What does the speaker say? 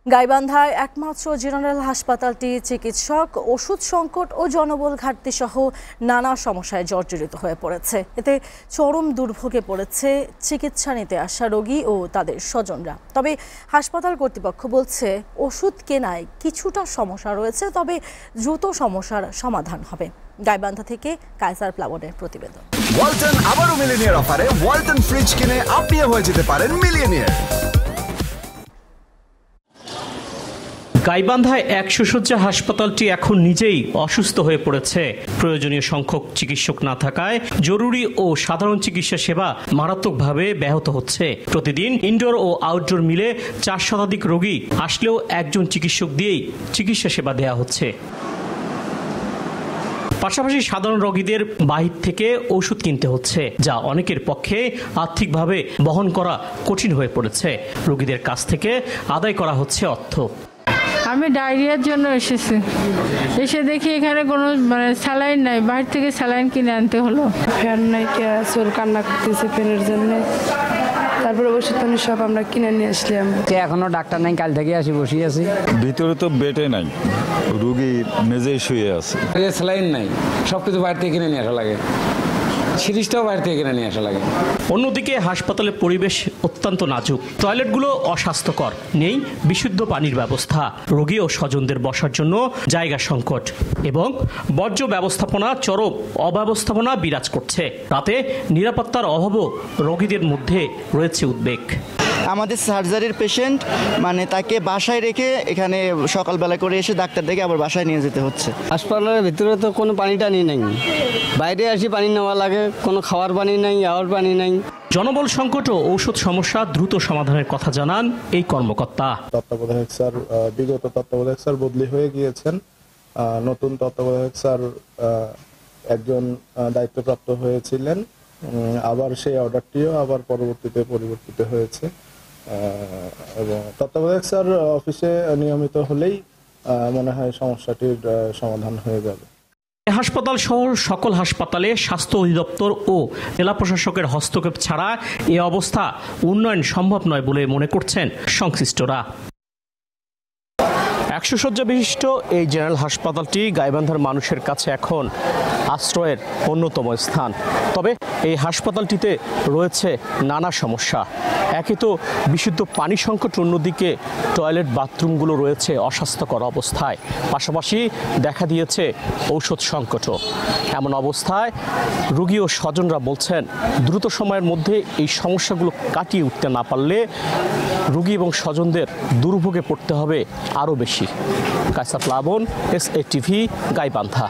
গাইবান্ধায় একমাত্র জেনারেল হাসপাতালটি চিকিৎসক, ওষুধ সংকট ও জনবল ঘাটতি সহ নানা সমস্যায় জর্জরিত হয়ে পড়েছে। এতে চরম দুর্ভোগে পড়েছে চিকিৎসা নিতে আসা রোগী ও তাদের স্বজনরা। তবে হাসপাতাল কর্তৃপক্ষ বলছে ওষুধ কেনায় কিছুটা সমস্যা রয়েছে, তবে দ্রুত সমস্যার সমাধান হবে। গাইবান্ধা থেকে কায়সার প্লাবনের প্রতিবেদন। ওয়ালটন আবারও মিলিয়নিয়ার অফারে ওয়ালটন ফ্রিজ কিনে আপনিও হয়ে যেতে পারেন মিলিয়নিয়ার। গাইবান্ধায় 100 শয্যা হাসপাতালটি এখন নিজেই অসুস্থ হয়ে পড়েছে। প্রয়োজনীয় সংখ্যক চিকিৎসক না থাকায় জরুরি ও সাধারণ চিকিৎসা সেবা মারাত্মকভাবে ব্যাহত হচ্ছে। প্রতিদিন ইনডোর ও আউটডোর মিলে 4 শতাধিক রোগী আসলেও একজন চিকিৎসক দিয়েই চিকিৎসা সেবা দেওয়া হচ্ছে। পাশাপাশি সাধারণ রোগীদের বাহির থেকে ওষুধ কিনতে হচ্ছে, যা অনেকের পক্ষে আর্থিকভাবে বহন করা কঠিন হয়ে পড়েছে। রোগীদের কাছ থেকে আদায় করা হচ্ছে অর্থ। আমি ডায়রিয়ার জন্য এসেছি, এসে দেখি এখানে কোনো স্যালাইন নাই, বাইরে থেকে স্যালাইন কিনে আনতে হলো। ফ্যান নাই, চোর কান্না করতেছে ফ্যানের জন্য, তারপরে ওষুধ পানি সব আমরা কিনে নিয়ে আসলাম। এখনো ডাক্তার নাই, কাল থেকে আসি বসে আছি। ভিতরে তো বেডে নাই, রোগী মেঝেই শুয়ে আছে। স্যালাইন নাই, সবকিছু বাইরে থেকে কিনে নিয়ে আসা লাগে, সিরিজটাও বাইরে থেকে কিনে নিয়ে আসা লাগে। অন্যদিকে হাসপাতালের পরিবেশ অত্যন্ত নাজুক। টয়লেটগুলো অস্বাস্থ্যকর, নেই বিশুদ্ধ পানির ব্যবস্থা, রোগী ও স্বজনদের বসার জন্য জায়গা সংকট এবং বর্জ্য ব্যবস্থাপনা চরম অব্যবস্থাপনা বিরাজ করছে। রাতে নিরাপত্তার অভাবও রোগীদের মধ্যে রয়েছে উদ্বেগ। আমাদের সার্জারির পেশেন্ট তাকে বাসায় রেখে এখানে সকালবেলা করে এসে ডাক্তার দেখে আবার বাসায় নিয়ে যেতে হচ্ছে। হাসপাতালের ভিতরে তো কোনো পানি টানি নেই, বাইরে আসি পানি নেওয়া লাগে, কোনো খাওয়ার পানি নাই, আওয়ার পানি নাই। জনবল সংকট ও ঔষধ সমস্যা দ্রুত সমাধানের কথা জানান এই কর্মকর্তা। তত্ত্বাবধায়ক স্যার, বিগত তত্ত্বাবধায়ক স্যার বদলি হয়ে গিয়েছেন, নতুন তত্ত্বাবধায়ক স্যার একজন দায়িত্বপ্রাপ্ত হয়েছিলেন, আবার সেই অর্ডারটিও আবার পরবর্তীতে পরিবর্তিত হয়েছে এবং তত্ত্বাবধায়ক স্যার অফিসে নিয়মিত হলেই মনে হয় সমস্যাটির সমাধান হয়ে যাবে। হাসপাতাল সহ সকল হাসপাতালে স্বাস্থ্য অধিদপ্তর ও জেলা প্রশাসকের হস্তক্ষেপ ছাড়া এ অবস্থা উন্নয়ন সম্ভব নয় বলে মনে করছেন সংশ্লিষ্টরা। 100 শয্যা বিশিষ্ট এই জেনারেল হাসপাতালটি গাইবান্ধার মানুষের কাছে এখন আশ্রয়ের অন্যতম স্থান। তবে এই হাসপাতালটিতে রয়েছে নানা সমস্যা। একে তো বিশুদ্ধ পানি সংকট, অন্যদিকে টয়লেট বাথরুমগুলো রয়েছে অস্বাস্থ্যকর অবস্থায়, পাশাপাশি দেখা দিয়েছে ঔষধ সংকটও। এমন অবস্থায় রোগী ও স্বজনরা বলছেন দ্রুত সময়ের মধ্যে এই সমস্যাগুলো কাটিয়ে উঠতে না পারলে রোগী এবং স্বজনদের দুর্ভোগে পড়তে হবে আরও বেশি। কায়সার প্লাবন, SA TV, গাইবান্ধা।